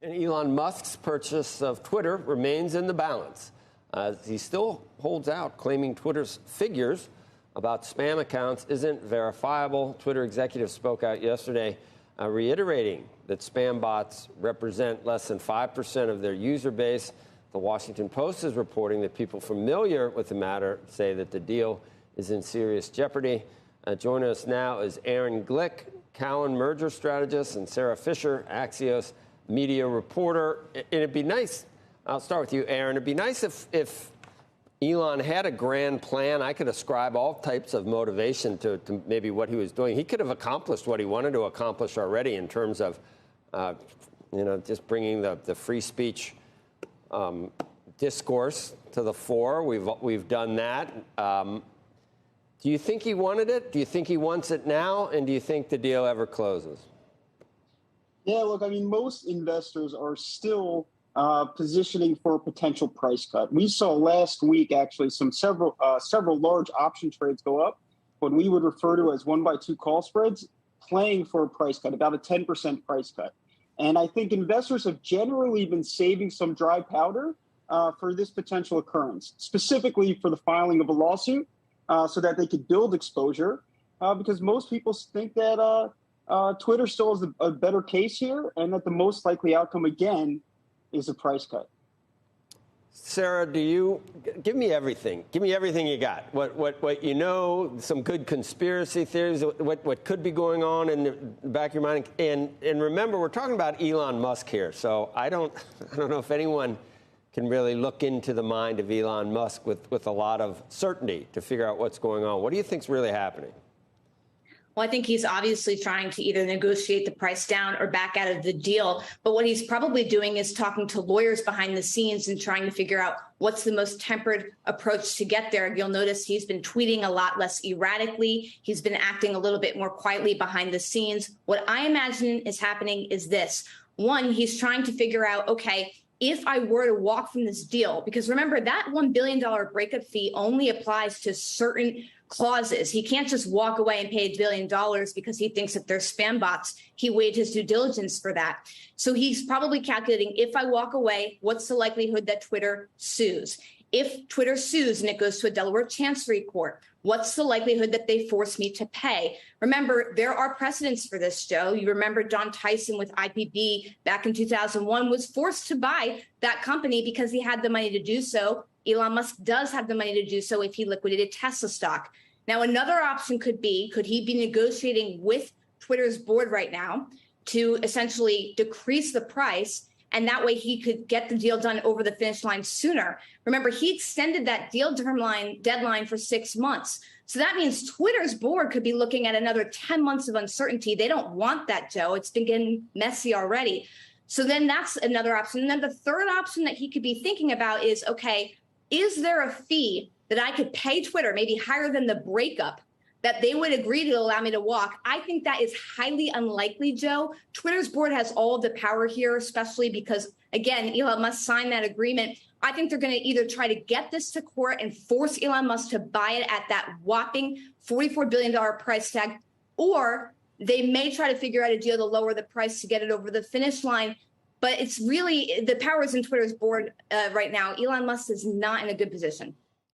And Elon Musk's purchase of Twitter remains in the balance. He still holds out, claiming Twitter's figures about spam accounts isn't verifiable. Twitter executives spoke out yesterday, reiterating that spam bots represent less than 5% of their user base. The Washington Post is reporting that people familiar with the matter say that the deal is in serious jeopardy. Joining us now is Aaron Glick, Cowen merger strategist, and Sarah Fisher, Axios media reporter. And it'd be nice, I'll start with you, Aaron. It'd be nice if Elon had a grand plan. I could ascribe all types of motivation to maybe what he was doing. He could have accomplished what he wanted to accomplish already in terms of, just bringing the free speech discourse to the fore. We've done that. Do you think he wanted it? Do you think he wants it now? And do you think the deal ever closes? Yeah, look, I mean, most investors are still positioning for a potential price cut. We saw last week, actually, several large option trades go up, what we would refer to as 1-by-2 call spreads, playing for a price cut, about a 10% price cut. And I think investors have generally been saving some dry powder for this potential occurrence, specifically for the filing of a lawsuit so that they could build exposure, because most people think that Twitter still has a better case here, and that the most likely outcome, again, is a price cut. Sarah, give me everything? Give me everything you got. What you know, some good conspiracy theories, what could be going on in the back of your mind. And remember, we're talking about Elon Musk here, so I don't know if anyone can really look into the mind of Elon Musk with a lot of certainty to figure out what's going on. What do you think's really happening? Well, I think he's obviously trying to either negotiate the price down or back out of the deal. But what he's probably doing is talking to lawyers behind the scenes and trying to figure out what's the most tempered approach to get there. You'll notice he's been tweeting a lot less erratically. He's been acting a little bit more quietly behind the scenes. What I imagine is happening is this. One, he's trying to figure out, okay, if I were to walk from this deal, because remember, that $1 billion breakup fee only applies to certain clauses. He can't just walk away and pay $1 billion because he thinks that they're spam bots. He waived his due diligence for that. So he's probably calculating, if I walk away, what's the likelihood that Twitter sues? If Twitter sues and it goes to a Delaware Chancery Court, what's the likelihood that they force me to pay? Remember, there are precedents for this, Joe. You remember John Tyson with IPB back in 2001 was forced to buy that company because he had the money to do so. Elon Musk does have the money to do so if he liquidated Tesla stock. Now, another option could he be negotiating with Twitter's board right now to essentially decrease the price, and that way he could get the deal done over the finish line sooner. Remember, he extended that deal deadline for 6 months. So that means Twitter's board could be looking at another 10 months of uncertainty. They don't want that, Joe. It's been getting messy already. So then that's another option. And then the third option that he could be thinking about is, okay, is there a fee that I could pay Twitter, maybe higher than the breakup, that they would agree to allow me to walk? I think that is highly unlikely, Joe. Twitter's board has all of the power here, especially because, again, Elon Musk signed that agreement. I think they're going to either try to get this to court and force Elon Musk to buy it at that whopping $44 billion price tag, or they may try to figure out a deal to lower the price to get it over the finish line. But it's really the power is in Twitter's board right now. Elon Musk is not in a good position.